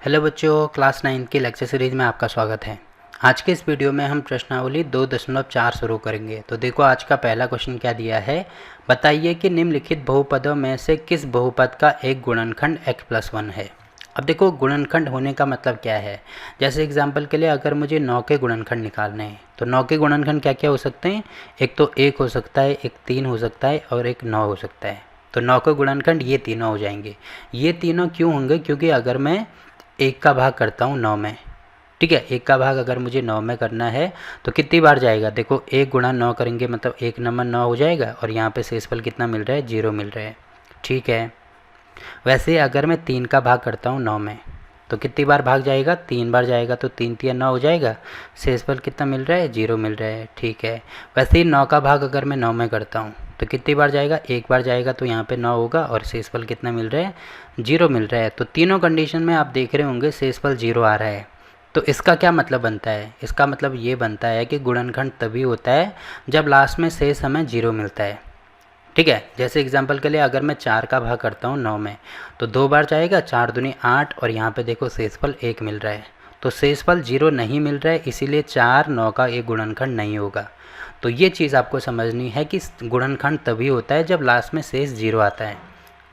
Hello बच्चों, class 9 की lecture series में आपका स्वागत है। आज के इस वीडियो में हम प्रश्नावली 2.4 शुरू करेंगे। तो देखो आज का पहला क्वेश्चन क्या दिया है, बताइए कि निम्नलिखित बहुपदों में से किस बहुपद का एक गुणनखंड x+1 है। अब देखो गुणनखंड होने का मतलब क्या है। जैसे एग्जाम्पल के लिए अगर मुझे 9 के गुणनखंड निकालने हैं तो 9 के गुणनखंड क्या क्या हो सकते हैं। एक तो 1 हो सकता है, एक 3 हो सकता है और एक 9 हो सकता है। तो 9 के गुणनखंड ये तीनों हो जाएंगे। ये तीनों क्यों होंगे, क्योंकि अगर मैं 1 का भाग करता हूँ 9 में, ठीक है, 1 का भाग अगर मुझे 9 में करना है तो कितनी बार जाएगा। देखो 1 गुणा 9 करेंगे मतलब 1 नंबर 9 हो जाएगा और यहाँ पे शेषफल कितना मिल रहा है, 0 मिल रहा है। ठीक है, वैसे अगर मैं 3 का भाग करता हूँ 9 में तो कितनी बार भाग जाएगा, 3 बार जाएगा। तो 3 3 9 हो जाएगा, शेषफल कितना मिल रहा है, 0 मिल रहा है। ठीक है, वैसे ही 9 का भाग अगर मैं 9 में करता हूँ तो कितनी बार जाएगा, 1 बार जाएगा। तो यहाँ पे 9 होगा और शेषफल कितना मिल रहा है, 0 मिल रहा है। तो तीनों कंडीशन में आप देख रहे होंगे शेषफल 0 आ रहा है। तो इसका क्या मतलब बनता है, इसका मतलब ये बनता है कि गुणनखंड तभी होता है जब लास्ट में शेष हमें 0 मिलता है। ठीक है, जैसे एग्जांपल के लिए अगर मैं 4 का भाग करता हूँ 9 में तो 2 बार जाएगा, 4 दूनी 8 और यहाँ पे देखो शेषफल 1 मिल रहा है। तो शेषफल 0 नहीं मिल रहा है, इसीलिए 4 9 का एक गुणनखंड नहीं होगा। तो ये चीज़ आपको समझनी है कि गुणनखंड तभी होता है जब लास्ट में शेष 0 आता है।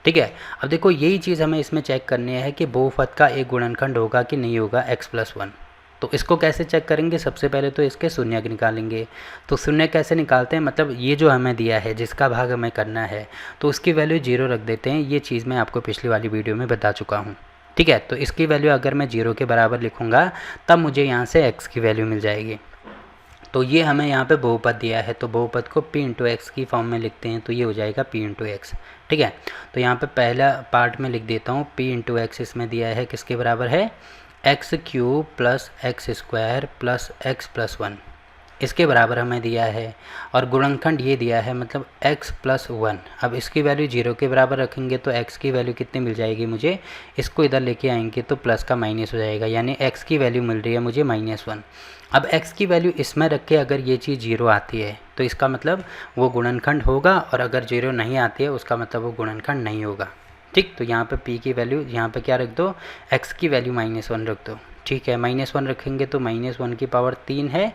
ठीक है, अब देखो यही चीज़ हमें इसमें चेक करनी है कि बहुपद का एक गुणनखंड होगा कि नहीं होगा x+1। तो इसको कैसे चेक करेंगे, सबसे पहले तो इसके शून्यक निकालेंगे। तो शून्य कैसे निकालते हैं, मतलब ये जो हमें दिया है जिसका भाग हमें करना है तो उसकी वैल्यू 0 रख देते हैं। ये चीज़ मैं आपको पिछली वाली वीडियो में बता चुका हूँ। ठीक है, तो इसकी वैल्यू अगर मैं 0 के बराबर लिखूँगा तब मुझे यहाँ से x की वैल्यू मिल जाएगी। तो ये हमें यहाँ पे बहुपद दिया है तो बहुपद को p इंटू एक्स की फॉर्म में लिखते हैं, तो ये हो जाएगा p इंटू एक्स। ठीक है, तो यहाँ पे पहला पार्ट में लिख देता हूँ, p इंटू एक्स इसमें दिया है किसके बराबर है, x³ plus x² plus x+1 इसके बराबर हमें दिया है। और गुणनखंड ये दिया है मतलब x+1। अब इसकी वैल्यू 0 के बराबर रखेंगे तो x की वैल्यू कितनी मिल जाएगी मुझे, इसको इधर लेके आएंगे तो प्लस का माइनस हो जाएगा, यानी x की वैल्यू मिल रही है मुझे -1। अब x की वैल्यू इसमें रख के अगर ये चीज़ 0 आती है तो इसका मतलब वो गुणनखंड होगा, और अगर 0 नहीं आती है उसका मतलब वो गुणनखंड नहीं होगा। ठीक, तो यहाँ पे p की वैल्यू यहाँ पे क्या रख दो, x की वैल्यू -1 रख दो। ठीक है, -1 रखेंगे तो -1 की पावर 3 है,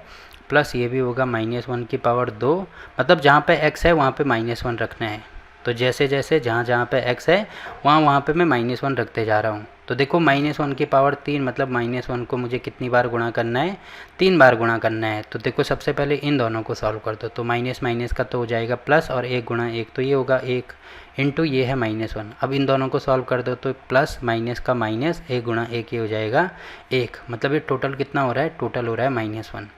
प्लस ये भी होगा -1 की पावर 2। मतलब जहाँ पे x है वहाँ पे -1 रखना है। तो जैसे जैसे जहाँ जहाँ पे x है वहाँ वहाँ पे मैं -1 रखते जा रहा हूँ। तो देखो -1 की पावर 3 मतलब -1 को मुझे कितनी बार गुणा करना है, 3 बार गुणा करना है। तो देखो सबसे पहले इन दोनों को सॉल्व कर दो, तो माइनस माइनस का तो हो जाएगा प्लस, और 1 गुणा 1 तो ये होगा 1 इंटू ये है -1। अब इन दोनों को सॉल्व कर दो तो प्लस माइनस का माइनस, 1 गुणा 1 ये हो जाएगा 1। मतलब ये टोटल कितना हो रहा है, टोटल हो रहा है -1।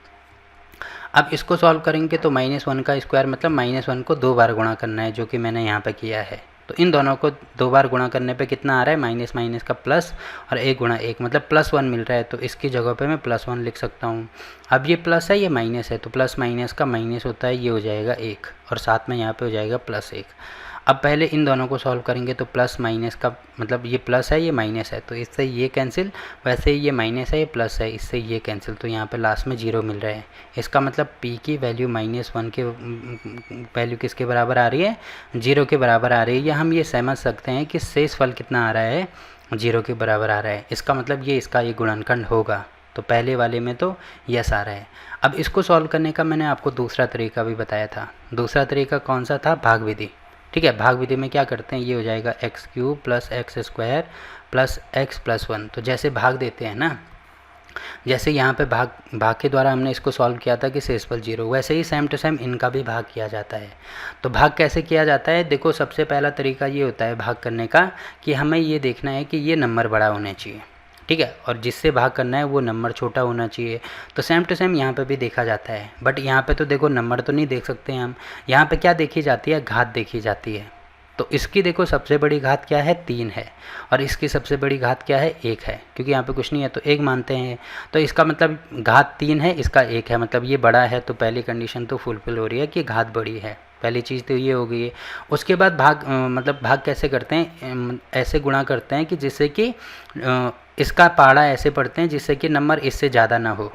अब इसको सॉल्व करेंगे तो -1 का स्क्वायर मतलब -1 को 2 बार गुणा करना है, जो कि मैंने यहाँ पे किया है। तो इन दोनों को 2 बार गुणा करने पे कितना आ रहा है, माइनस माइनस का प्लस, और 1 गुणा 1 मतलब +1 मिल रहा है। तो इसकी जगह पे मैं +1 लिख सकता हूँ। अब ये प्लस है, ये माइनस है, तो प्लस माइनस का माइनस होता है, ये हो जाएगा 1, और साथ में यहाँ पे हो जाएगा +1। अब पहले इन दोनों को सॉल्व करेंगे तो प्लस माइनस का मतलब ये प्लस है ये माइनस है, तो इससे ये कैंसिल, वैसे ही ये माइनस है ये प्लस है, इससे ये कैंसिल, तो यहाँ पे लास्ट में 0 मिल रहा है। इसका मतलब p की वैल्यू -1 के वैल्यू किसके बराबर आ रही है, 0 के बराबर आ रही है। या हम ये समझ सकते हैं कि शेषफल कितना आ रहा है, 0 के बराबर आ रहा है। इसका मतलब ये इसका ये गुणनखंड होगा। तो पहले वाले में तो यस आ रहा है। अब इसको सॉल्व करने का मैंने आपको दूसरा तरीका भी बताया था। दूसरा तरीका कौन सा था, भाग विधि। ठीक है, भाग विधि में क्या करते हैं, ये हो जाएगा x³ plus x² plus x+1। तो जैसे भाग देते हैं ना, जैसे यहाँ पे भाग के द्वारा हमने इसको सॉल्व किया था कि शेषफल 0, वैसे ही सेम टू सेम इनका भी भाग किया जाता है। तो भाग कैसे किया जाता है, देखो सबसे पहला तरीका ये होता है भाग करने का कि हमें ये देखना है कि ये नंबर बड़ा होना चाहिए। ठीक है, और जिससे भाग करना है वो नंबर छोटा होना चाहिए। तो सेम टू सेम यहाँ पे भी देखा जाता है, बट यहाँ पे तो देखो नंबर तो नहीं देख सकते हम। यहाँ पे क्या देखी जाती है, घात देखी जाती है। तो इसकी देखो सबसे बड़ी घात क्या है, 3 है, और इसकी सबसे बड़ी घात क्या है, 1 है, क्योंकि यहाँ पे कुछ नहीं है तो 1 मानते हैं। तो इसका मतलब घात 3 है, इसका 1 है, मतलब ये बड़ा है। तो पहली कंडीशन तो फुलफिल हो रही है कि घात बड़ी है, पहली चीज़ तो ये हो गई है। उसके बाद भाग मतलब भाग कैसे करते हैं, ऐसे गुणा करते हैं कि जिससे कि इसका पाड़ा ऐसे पढ़ते हैं जिससे कि नंबर इससे ज़्यादा ना हो।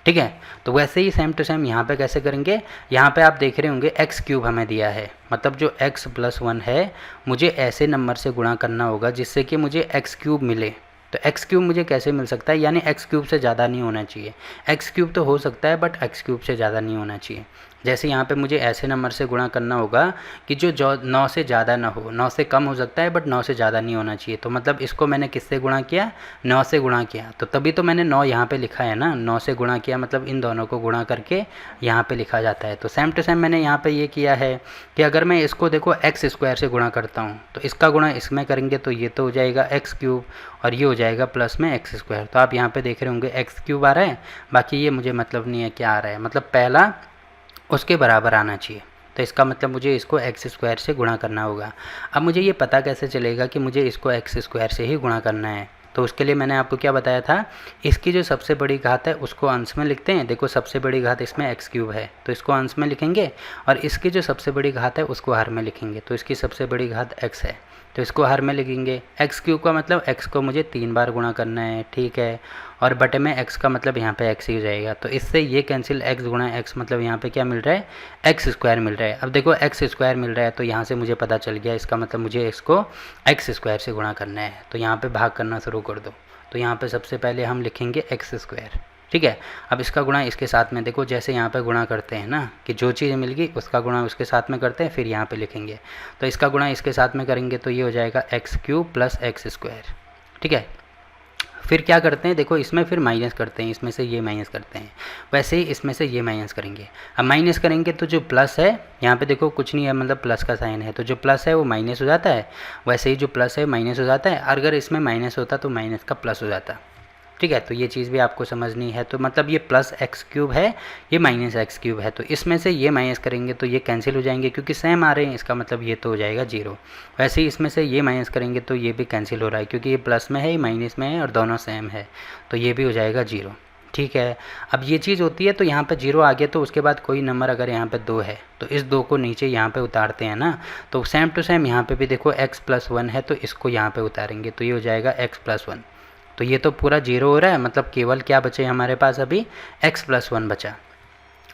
ठीक है, तो वैसे ही सेम टू सेम यहाँ पे कैसे करेंगे, यहाँ पे आप देख रहे होंगे x³ हमें दिया है, मतलब जो x+1 है मुझे ऐसे नंबर से गुणा करना होगा जिससे कि मुझे x³ मिले। तो एक्स क्यूब मुझे कैसे मिल सकता है, यानी एक्स क्यूब से ज़्यादा नहीं होना चाहिए। एक्स क्यूब तो हो सकता है बट एक्स क्यूब से ज़्यादा नहीं होना चाहिए। जैसे यहाँ पे मुझे ऐसे नंबर से गुणा करना होगा कि जो 9 से ज़्यादा ना हो, 9 से कम हो सकता है बट 9 से ज़्यादा नहीं होना चाहिए। तो मतलब इसको मैंने किससे गुणा किया, 9 से गुणा किया, तो तभी तो मैंने 9 यहाँ पे लिखा है ना, 9 से गुणा किया मतलब इन दोनों को गुणा करके यहाँ पे लिखा जाता है। तो सेम टू सेम मैंने यहाँ पे ये किया है कि अगर मैं इसको देखो एक्स स्क्वायर से गुणा करता हूँ तो इसका गुणा इसमें करेंगे तो ये तो हो जाएगा एक्स क्यूब और ये हो जाएगा प्लस में एक्स स्क्वायर। तो आप यहाँ पे देख रहे होंगे एक्स क्यूब आ रहा है, बाकी ये मुझे मतलब नहीं है क्या आ रहा है, मतलब पहला उसके बराबर आना चाहिए। तो इसका मतलब मुझे इसको एक्स स्क्वायर से गुणा करना होगा। अब मुझे ये पता कैसे चलेगा कि मुझे इसको एक्स स्क्वायर से ही गुणा करना है, तो उसके लिए मैंने आपको क्या बताया था, इसकी जो सबसे बड़ी घात है उसको अंश में लिखते हैं। देखो सबसे बड़ी घात इसमें एक्स क्यूब है तो इसको अंश में लिखेंगे और इसकी जो सबसे बड़ी घात है उसको हर में लिखेंगे। तो इसकी सबसे बड़ी घात एक्स है तो इसको हर में लिखेंगे। एक्स क्यूब का मतलब एक्स को मुझे 3 बार गुणा करना है, ठीक है, और बटे में एक्स का मतलब यहाँ पे एक्स ही हो जाएगा। तो इससे ये कैंसिल, एक्स गुणा एक्स मतलब यहाँ पे क्या मिल रहा है, एक्स स्क्वायर मिल रहा है। अब देखो एक्स स्क्वायर मिल रहा है तो यहाँ से मुझे पता चल गया, इसका मतलब मुझे इसको एक्स स्क्वायर से गुणा करना है। तो यहाँ पे भाग करना शुरू कर दो। तो यहाँ पे सबसे पहले हम लिखेंगे एक्स स्क्वायर, ठीक है। अब इसका गुणा इसके साथ में, देखो जैसे यहाँ पे गुणा करते हैं ना कि जो चीज़ मिल गई उसका गुणा उसके साथ में करते हैं, फिर यहाँ पे लिखेंगे। तो इसका गुणा इसके साथ में करेंगे तो ये हो जाएगा x cube plus x square, ठीक है। फिर क्या करते हैं, देखो इसमें फिर माइनस करते हैं, इसमें से ये माइनस करते हैं, वैसे ही इसमें से ये माइनस करेंगे। अब माइनस करेंगे तो जो प्लस है यहाँ पे देखो कुछ नहीं है, मतलब प्लस का साइन है तो जो प्लस है वो माइनस हो जाता है, वैसे ही जो प्लस है माइनस हो जाता है। अगर इसमें माइनस होता तो माइनस का प्लस हो जाता, ठीक है। तो ये चीज़ भी आपको समझनी है। तो मतलब ये प्लस एक्स क्यूब है, ये माइनस एक्स क्यूब है, तो इसमें से ये माइनस करेंगे तो ये कैंसिल हो जाएंगे क्योंकि सेम आ रहे हैं, इसका मतलब ये तो हो जाएगा 0। वैसे ही इसमें से ये माइनस करेंगे तो ये भी कैंसिल हो रहा है क्योंकि ये प्लस में है, ये माइनस में है और दोनों सेम है, तो ये भी हो जाएगा 0, ठीक है। अब ये चीज़ होती है तो यहाँ पे 0 आ गया तो उसके बाद कोई नंबर अगर यहाँ पे 2 है तो इस 2 को नीचे यहाँ पे उतारते हैं ना, तो सेम टू सेम यहाँ पे भी देखो x+1 है तो इसको यहाँ पे उतारेंगे तो ये हो जाएगा x+1। तो ये तो पूरा 0 हो रहा है, मतलब केवल क्या बचे हमारे पास अभी x+1 बचा।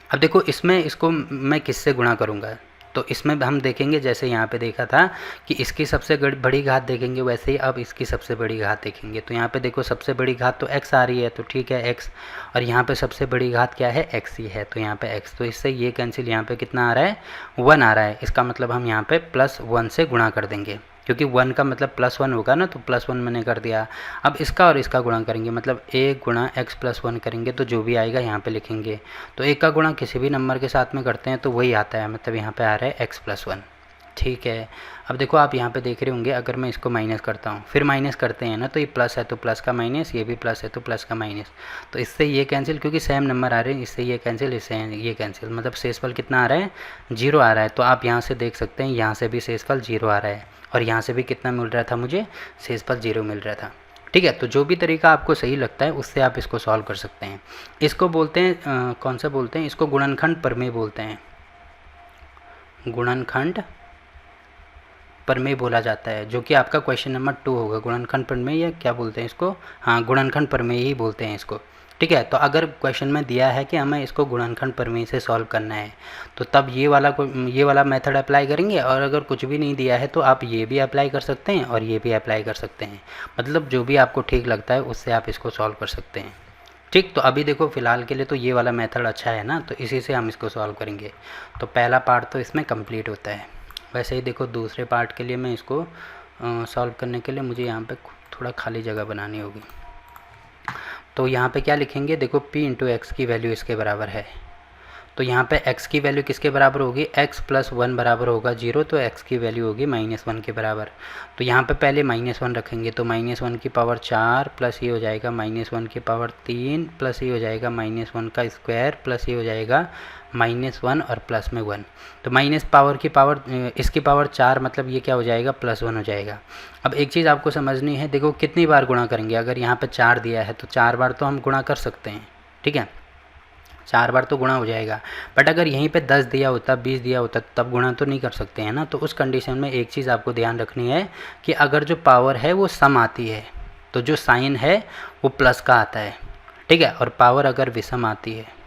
अब देखो इसमें इसको मैं किससे गुणा करूँगा, तो इसमें हम देखेंगे जैसे यहाँ पे देखा था कि इसकी सबसे बड़ी घात देखेंगे, वैसे ही अब इसकी सबसे बड़ी घात देखेंगे। तो यहाँ पे देखो सबसे बड़ी घात तो x आ रही है तो ठीक है x, और यहाँ पे सबसे बड़ी घात क्या है, x ही है तो यहाँ पे x, तो इससे ये कैंसिल, यहाँ पे कितना आ रहा है 1 आ रहा है। इसका मतलब हम यहाँ पे +1 से गुणा कर देंगे क्योंकि 1 का मतलब +1 होगा ना, तो +1 मैंने कर दिया। अब इसका और इसका गुणा करेंगे, मतलब 1 गुणा x+1 करेंगे तो जो भी आएगा यहाँ पे लिखेंगे। तो 1 का गुणा किसी भी नंबर के साथ में करते हैं तो वही आता है, मतलब यहाँ पे आ रहा है x+1, ठीक है। अब देखो आप यहाँ पे देख रहे होंगे अगर मैं इसको माइनस करता हूँ, फिर माइनस करते हैं ना, तो ये प्लस है तो प्लस का माइनस, ये भी प्लस है तो प्लस का माइनस, तो इससे ये कैंसिल क्योंकि सेम नंबर आ रहे हैं, इससे ये कैंसिल, इससे ये कैंसिल, मतलब शेषफल कितना आ रहा है 0 आ रहा है। तो आप यहाँ से देख सकते हैं यहाँ से भी शेषफल 0 आ रहा है और यहाँ से भी कितना मिल रहा था मुझे, शेषफल 0 मिल रहा था, ठीक है। तो जो भी तरीका आपको सही लगता है उससे आप इसको सॉल्व कर सकते हैं। इसको बोलते हैं कौन सा बोलते हैं, इसको गुणनखंड प्रमेय बोलते हैं, गुणनखंड प्रमेय बोला जाता है, जो कि आपका क्वेश्चन नंबर 2 होगा। गुणनखंड प्रमेय या क्या बोलते हैं इसको, हाँ गुणनखंड प्रमेय ही बोलते हैं इसको, ठीक है। तो अगर क्वेश्चन में दिया है कि हमें इसको गुणनखंड प्रमेय से सॉल्व करना है तो तब ये वाला मेथड अप्लाई करेंगे, और अगर कुछ भी नहीं दिया है तो आप ये भी अप्लाई कर सकते हैं और ये भी अप्लाई कर सकते हैं, मतलब जो भी आपको ठीक लगता है उससे आप इसको सॉल्व कर सकते हैं, ठीक। तो अभी देखो फ़िलहाल के लिए तो ये वाला मेथड अच्छा है ना, तो इसी से हम इसको सॉल्व करेंगे। तो पहला पार्ट तो इसमें कंप्लीट होता है। वैसे ही देखो दूसरे पार्ट के लिए मैं इसको सॉल्व करने के लिए मुझे यहाँ पे थोड़ा खाली जगह बनानी होगी। तो यहाँ पे क्या लिखेंगे, देखो p इंटू एक्स की वैल्यू इसके बराबर है, तो यहाँ पे x की वैल्यू किसके बराबर होगी, x+1 बराबर होगा 0, तो x की वैल्यू होगी -1 के बराबर। तो यहाँ पे पहले -1 रखेंगे तो -1 की पावर 4 प्लस ये हो जाएगा -1 की पावर 3 प्लस ये हो जाएगा -1 का स्क्वायर प्लस ये हो जाएगा -1 और प्लस में 1। तो माइनस पावर की पावर इसकी पावर 4 मतलब ये क्या हो जाएगा, +1 हो जाएगा। अब एक चीज़ आपको समझनी है, देखो कितनी बार गुणा करेंगे, अगर यहाँ पे 4 दिया है तो 4 बार तो हम गुणा कर सकते हैं, ठीक है, 4 बार तो गुणा हो जाएगा। बट अगर यहीं पे 10 दिया होता, 20 दिया होता तब गुणा तो नहीं कर सकते हैं ना। तो उस कंडीशन में एक चीज़ आपको ध्यान रखनी है कि अगर जो पावर है वो सम आती है तो जो साइन है वो प्लस का आता है, ठीक है, और पावर अगर विषम आती है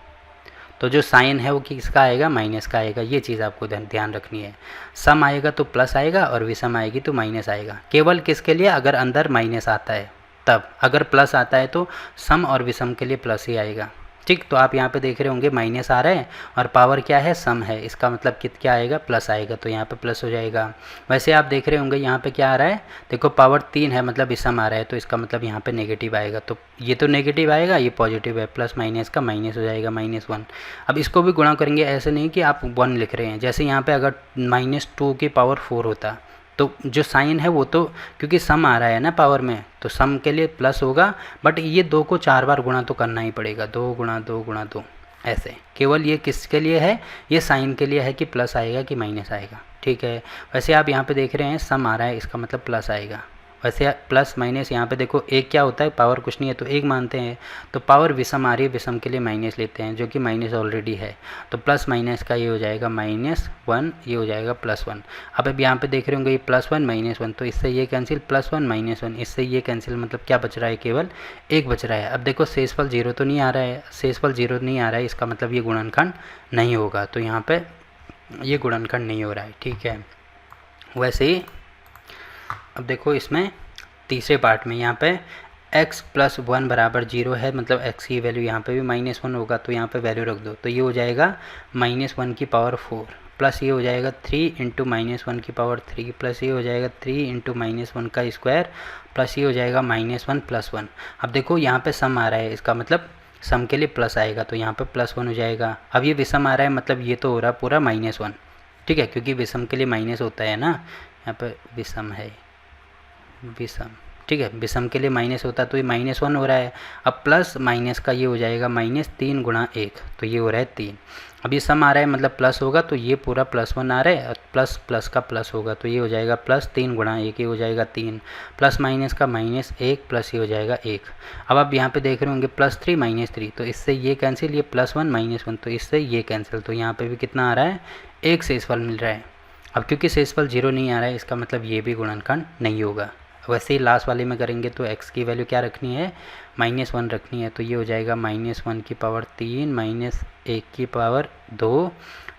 तो जो साइन है वो किसका आएगा, माइनस का आएगा। ये चीज़ आपको ध्यान रखनी है, सम आएगा तो प्लस आएगा और विषम आएगी तो माइनस आएगा। केवल किसके लिए, अगर अंदर माइनस आता है, तब अगर प्लस आता है तो सम और विषम के लिए प्लस ही आएगा। ठीक, तो आप यहाँ पे देख रहे होंगे माइनस आ रहा है और पावर क्या है, सम है, इसका मतलब क्या आएगा, प्लस आएगा, तो यहाँ पे प्लस हो जाएगा। वैसे आप देख रहे होंगे यहाँ पे क्या आ रहा है, देखो पावर 3 है मतलब विषम आ रहा है, तो इसका मतलब यहाँ पे नेगेटिव आएगा, तो ये तो नेगेटिव आएगा, ये पॉजिटिव है, प्लस माइनस का माइनस हो जाएगा, -1। अब इसको भी गुणा करेंगे, ऐसे नहीं कि आप 1 लिख रहे हैं, जैसे यहाँ पे अगर -2 की पावर 4 होता तो जो साइन है वो तो, क्योंकि सम आ रहा है ना पावर में, तो सम के लिए प्लस होगा, बट ये 2 को 4 बार गुणा तो करना ही पड़ेगा, 2 गुणा 2 गुणा 2 ऐसे। केवल ये किसके लिए है, ये साइन के लिए है कि प्लस आएगा कि माइनस आएगा। ठीक है, वैसे आप यहाँ पे देख रहे हैं सम आ रहा है, इसका मतलब प्लस आएगा। वैसे प्लस माइनस यहाँ पे देखो, एक क्या होता है, पावर कुछ नहीं है तो एक मानते हैं, तो पावर विषम आ रही है, विषम के लिए माइनस लेते हैं, जो कि माइनस ऑलरेडी है, तो प्लस माइनस का ये हो जाएगा -1, ये हो जाएगा +1। अब यहाँ पे देख रहे होंगे ये +1 -1, तो इससे ये कैंसिल, +1 -1, इससे ये कैंसिल, मतलब क्या बच रहा है, केवल 1 बच रहा है। अब देखो शेषफल 0 तो नहीं आ रहा है, शेषफल 0 नहीं आ रहा है, इसका मतलब ये गुणनखंड नहीं होगा, तो यहाँ पे ये गुणनखंड नहीं हो रहा है। ठीक है, वैसे ही अब देखो इसमें तीसरे पार्ट में यहाँ पे x + 1 = 0 है, मतलब x की वैल्यू यहाँ पे भी -1 होगा, तो यहाँ पे वैल्यू रख दो, तो ये हो जाएगा -1 की पावर 4 प्लस ये हो जाएगा 3 × -1 की पावर 3 प्लस ये हो जाएगा 3 × -1 का स्क्वायर प्लस ये हो जाएगा -1 + 1। अब देखो यहाँ पे सम आ रहा है, इसका मतलब सम के लिए प्लस आएगा, तो यहाँ पे +1 हो जाएगा। अब ये विषम आ रहा है, मतलब ये तो हो रहा है पूरा -1। ठीक है, क्योंकि विषम के लिए माइनस होता है ना, यहाँ पे विषम है, विषम, ठीक है, विषम के लिए माइनस होता है, तो ये -1 हो रहा है। अब प्लस माइनस का ये हो जाएगा -3 × 1, तो ये हो रहा है 3। अब ये सम आ रहा है, मतलब प्लस होगा, तो ये पूरा +1 आ रहा है, और प्लस प्लस का प्लस होगा, तो ये हो जाएगा +3 × 1, ये हो जाएगा 3, प्लस माइनस का -1 प्लस ये हो जाएगा 1। अब आप यहाँ पे देख रहे होंगे +3 -3, तो इससे ये कैंसिल, ये +1 -1, तो इससे ये कैंसिल, तो यहाँ पे भी कितना आ रहा है, 1 शेषफल मिल रहा है। अब क्योंकि शेषफल 0 नहीं आ रहा है, इसका मतलब ये भी गुणनखंड नहीं होगा। वैसे ही लास्ट वाले में करेंगे तो x की वैल्यू क्या रखनी है, -1 रखनी है, तो ये हो जाएगा -1 की पावर 3 -1 की पावर 2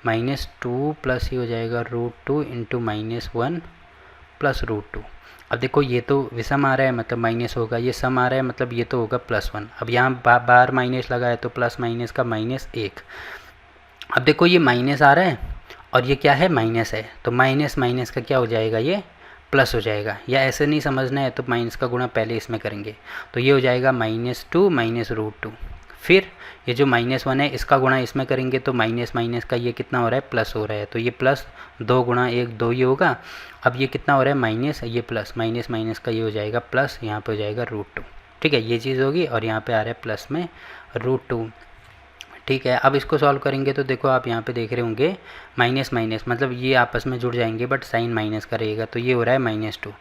-2 प्लस ये हो जाएगा √2 × -1 प्लस √2। अब देखो ये तो विषम आ रहा है, मतलब माइनस होगा, ये सम आ रहा है, मतलब ये तो होगा +1। अब यहाँ बार माइनस लगा है, तो प्लस माइनस का -1। अब देखो ये माइनस आ रहा है और ये क्या है, माइनस है, तो माइनस माइनस का क्या हो जाएगा, ये प्लस हो जाएगा। या ऐसे नहीं समझना है तो माइनस का गुणा पहले इसमें करेंगे, तो ये हो जाएगा -2 -√2। फिर ये जो -1 है इसका गुणा इसमें करेंगे, तो माइनस माइनस का ये कितना हो रहा है, प्लस हो रहा है, तो ये +2 × 1 2 ये होगा। अब ये कितना हो रहा है, माइनस, ये प्लस, माइनस माइनस का ये हो जाएगा प्लस, यहाँ पे हो जाएगा √2। ठीक है, ये चीज़ होगी, और यहाँ पे आ रहा है प्लस में √2। ठीक है, अब इसको सॉल्व करेंगे तो देखो आप यहाँ पे देख रहे होंगे माइनस माइनस, मतलब ये आपस में जुड़ जाएंगे, बट साइन माइनस का रहेगा, तो ये हो रहा है -2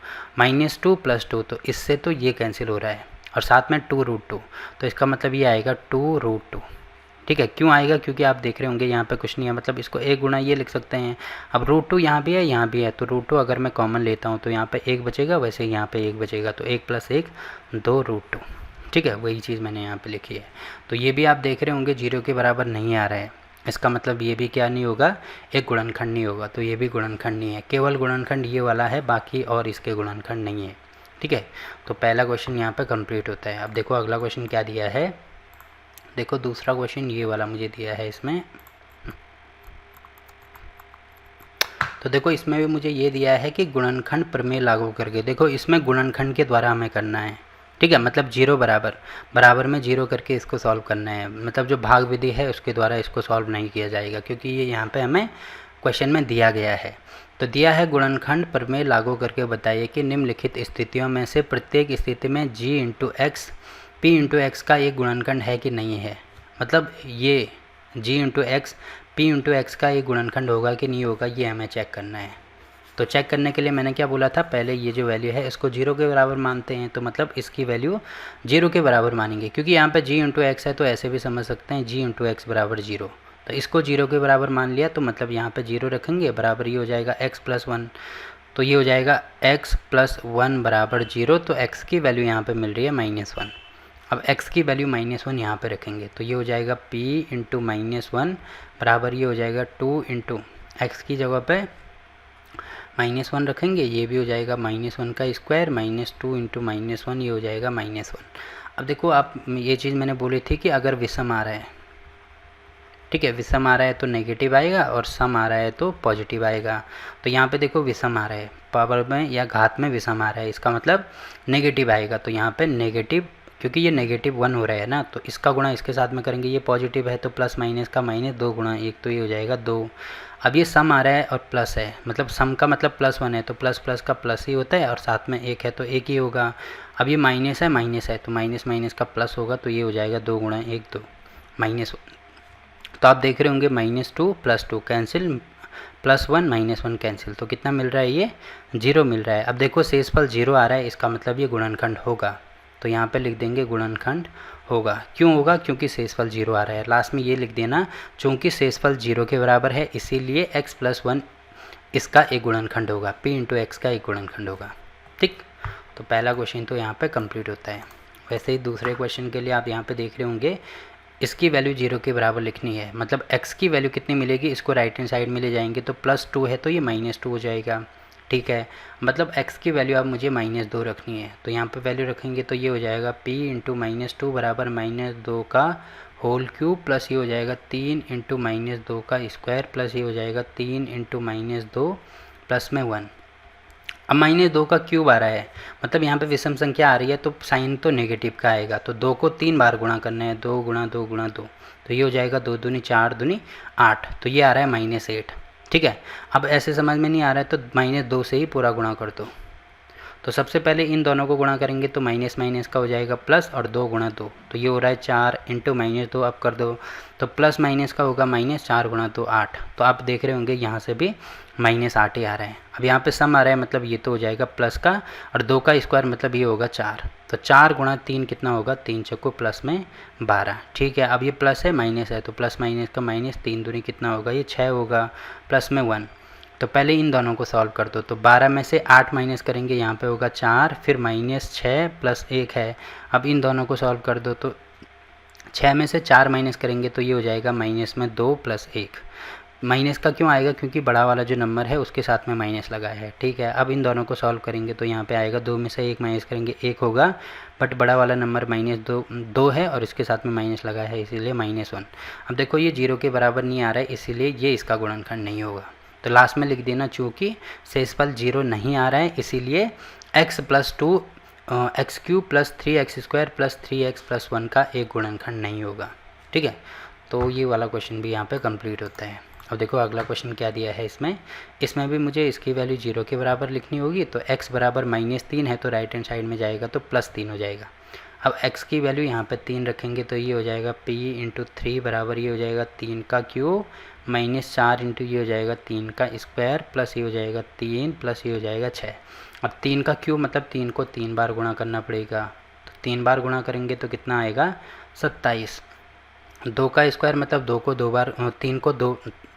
+ 2, तो इससे तो ये कैंसिल हो रहा है, और साथ में 2√2, तो इसका मतलब ये आएगा 2√2। ठीक है, क्यों आएगा, क्योंकि आप देख रहे होंगे यहाँ पे कुछ नहीं है, मतलब इसको 1 गुना ये लिख सकते हैं। अब √2 यहाँ भी है, यहाँ भी है, तो √2 अगर मैं कॉमन लेता हूँ तो यहाँ पे 1 बचेगा, वैसे यहाँ पे 1 बचेगा, तो 1 + 1 2√2। ठीक है, वही चीज़ मैंने यहाँ पे लिखी है। तो ये भी आप देख रहे होंगे 0 के बराबर नहीं आ रहा है, इसका मतलब ये भी क्या नहीं होगा, एक गुणनखंड नहीं होगा, तो ये भी गुणनखंड नहीं है, केवल गुणनखंड ये वाला है, बाकी और इसके गुणनखंड नहीं है। ठीक है, तो पहला क्वेश्चन यहाँ पे कंप्लीट होता है। अब देखो अगला क्वेश्चन क्या दिया है, देखो दूसरा क्वेश्चन ये वाला मुझे दिया है इसमें, तो देखो इसमें भी मुझे ये दिया है कि गुणनखंड प्रमेय लागू करके, देखो इसमें गुणनखंड के द्वारा हमें करना है। ठीक है, मतलब 0 बराबर में 0 करके इसको सॉल्व करना है, मतलब जो भाग विधि है उसके द्वारा इसको सॉल्व नहीं किया जाएगा, क्योंकि ये यहाँ पे हमें क्वेश्चन में दिया गया है। तो दिया है गुणनखंड प्रमेय लागू करके बताइए कि निम्नलिखित स्थितियों में से प्रत्येक स्थिति में g × x p × x का एक गुणनखंड है कि नहीं है। मतलब ये g × x p × x का एक गुणनखंड होगा कि नहीं होगा, ये हमें चेक करना है। तो चेक करने के लिए मैंने क्या बोला था, पहले ये जो वैल्यू है इसको 0 के बराबर मानते हैं, तो मतलब इसकी वैल्यू 0 के बराबर मानेंगे, क्योंकि यहाँ पे g × x है, तो ऐसे भी समझ सकते हैं g × x = 0, तो इसको 0 के बराबर मान लिया, तो मतलब यहाँ पे 0 रखेंगे, बराबर ये हो जाएगा x + 1, तो ये हो जाएगा x + 1 = 0, तो x की वैल्यू यहाँ पे मिल रही है -1। अब x की वैल्यू -1 यहाँ पे रखेंगे, तो ये हो जाएगा p × -1 बराबर ये हो जाएगा 2 × x की जगह पे -1 रखेंगे, ये भी हो जाएगा -1 का स्क्वायर, -2 इंटू -1 ये हो जाएगा -1। अब देखो आप, ये चीज़ मैंने बोली थी कि अगर विषम आ रहा है, ठीक है, विषम आ रहा है तो नेगेटिव आएगा और सम आ रहा है तो पॉजिटिव आएगा। तो यहाँ पे देखो विषम आ रहा है, पावर में या घात में विषम आ रहा है, इसका मतलब नेगेटिव आएगा। तो यहाँ पे नेगेटिव, क्योंकि ये -1 हो रहा है ना, तो इसका गुणा इसके साथ में करेंगे, ये पॉजिटिव है तो प्लस माइनस का माइनस 2 गुणा 1, तो ये हो जाएगा 2। अब ये सम आ रहा है और प्लस है, मतलब सम का मतलब +1 है, तो प्लस प्लस का प्लस ही होता है और साथ में 1 है तो 1 ही होगा। अब ये माइनस है तो माइनस माइनस का प्लस होगा, तो ये हो जाएगा 2 गुणा 1 2 -1। तो आप देख रहे होंगे -2 + 2 कैंसिल, +1 -1 कैंसिल, तो कितना मिल रहा है, ये 0 मिल रहा है। अब देखो शेषफल 0 आ रहा है, इसका मतलब ये गुणनखंड होगा, तो यहाँ पे लिख देंगे गुणनखंड होगा। क्यों होगा, क्योंकि शेषफल 0 आ रहा है। लास्ट में ये लिख देना, चूँकि शेषफल 0 के बराबर है इसीलिए x + 1 इसका एक गुणनखंड होगा, p × x का एक गुणनखंड होगा। ठीक, तो पहला क्वेश्चन तो यहाँ पे कंप्लीट होता है। वैसे ही दूसरे क्वेश्चन के लिए आप यहाँ पे देख रहे होंगे, इसकी वैल्यू 0 के बराबर लिखनी है, मतलब x की वैल्यू कितनी मिलेगी, इसको राइट हैंड साइड में ले जाएंगे तो +2 है तो ये -2 हो जाएगा। ठीक है, मतलब x की वैल्यू अब मुझे -2 रखनी है, तो यहाँ पे वैल्यू रखेंगे तो ये हो जाएगा p × -2 बराबर -2 का होल क्यूब प्लस ये हो जाएगा 3 × -2 का स्क्वायर प्लस ये हो जाएगा 3 × -2 प्लस में 1। अब -2 का क्यूब आ रहा है, मतलब यहाँ पे विषम संख्या आ रही है तो साइन तो नेगेटिव का आएगा, तो 2 को 3 बार गुणा करना है, 2 × 2 × 2, तो ये हो जाएगा 2 दूनी 4 दूनी 8, तो ये आ रहा है -8। ठीक है, अब ऐसे समझ में नहीं आ रहा है तो -2 से ही पूरा गुणा कर दो। तो सबसे पहले इन दोनों को गुणा करेंगे तो माइनस माइनस का हो जाएगा प्लस और 2 × 2, तो ये हो रहा है 4 × -2। अब कर दो तो प्लस माइनस का होगा माइनस, 4 × 2 8, तो आप देख रहे होंगे यहाँ से भी -8 ही आ रहा है। अब यहाँ पे सम आ रहा है, मतलब ये तो हो जाएगा प्लस का, और 2 का स्क्वायर मतलब ये होगा 4, तो 4 × 3 कितना होगा, 3 चौको प्लस में 12। ठीक है, अब ये प्लस है माइनस है तो प्लस माइनस का माइनस, 3 दूनी कितना होगा, ये 6 होगा प्लस में 1। तो पहले इन दोनों को सॉल्व कर दो, तो 12 में से 8 माइनस करेंगे, यहाँ पे होगा 4, फिर -6 + 1 है। अब इन दोनों को सॉल्व कर दो, तो 6 में से 4 माइनस करेंगे तो ये हो जाएगा -2 + 1। माइनस का क्यों आएगा, क्योंकि बड़ा वाला जो नंबर है उसके साथ में माइनस लगा है। ठीक है, अब इन दोनों को सॉल्व करेंगे तो यहाँ पे आएगा 2 में से 1 माइनस करेंगे 1 होगा, बट बड़ा वाला नंबर -2 है और इसके साथ में माइनस लगा है इसीलिए -1। अब देखो ये 0 के बराबर नहीं आ रहा है इसीलिए ये इसका गुणनखंड नहीं होगा, तो लास्ट में लिख देना चूँकि शेषफल 0 नहीं आ रहा है इसीलिए x + 2 x³ + 3x² + 3x + 1 का एक गुणनखंड नहीं होगा। ठीक है, तो ये वाला क्वेश्चन भी यहाँ पे कंप्लीट होता है। अब देखो अगला क्वेश्चन क्या दिया है, इसमें भी मुझे इसकी वैल्यू 0 के बराबर लिखनी होगी, तो x बराबर -3 है तो राइट हैंड साइड में जाएगा तो +3 हो जाएगा। अब x की वैल्यू यहाँ पे 3 रखेंगे तो ये हो जाएगा p × 3 बराबर ये हो जाएगा 3 का क्यूब -4 इंटू ये हो जाएगा 3 का स्क्वायर प्लस ये हो जाएगा 3 प्लस ये हो जाएगा 6। अब 3 का क्यूब मतलब 3 को 3 बार गुणा करना पड़ेगा, तो 3 बार गुणा करेंगे तो कितना आएगा 27। 2 का स्क्वायर मतलब 2 को 2 बार,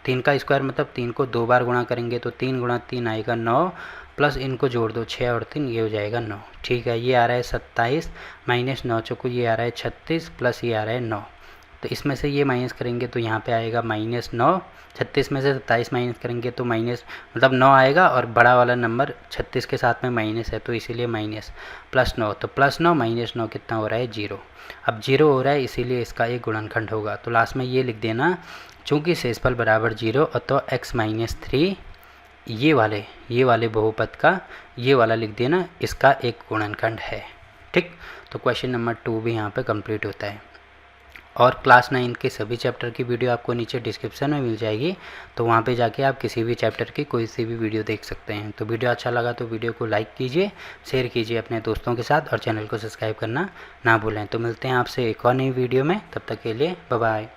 3 का स्क्वायर मतलब 3 को 2 बार गुणा करेंगे तो 3 × 3 आएगा 9, प्लस इनको जोड़ दो 6 और 3 ये हो जाएगा 9। ठीक है, ये आ रहा है 27 -9 चौको ये आ रहा है 36 प्लस ये आ रहा है 9, तो इसमें से ये माइनस करेंगे तो यहाँ पे आएगा -9। 36 में से 27 माइनस करेंगे तो माइनस मतलब 9 आएगा और बड़ा वाला नंबर 36 के साथ में माइनस है तो इसीलिए माइनस +9, तो +9 -9 कितना हो रहा है 0। अब 0 हो रहा है इसीलिए इसका एक गुणनखंड होगा, तो लास्ट में ये लिख देना चूँकि शेषफल बराबर 0 तो x - 3 ये वाले बहुपद का ये वाला लिख देना, इसका एक गुणनखंड है। ठीक, तो क्वेश्चन नंबर 2 भी यहाँ पे कंप्लीट होता है। और क्लास 9 के सभी चैप्टर की वीडियो आपको नीचे डिस्क्रिप्शन में मिल जाएगी, तो वहाँ पे जाके आप किसी भी चैप्टर की कोई सी भी वीडियो देख सकते हैं। तो वीडियो अच्छा लगा तो वीडियो को लाइक कीजिए, शेयर कीजिए अपने दोस्तों के साथ और चैनल को सब्सक्राइब करना ना भूलें। तो मिलते हैं आपसे एक और नई वीडियो में, तब तक के लिए बाय बाय।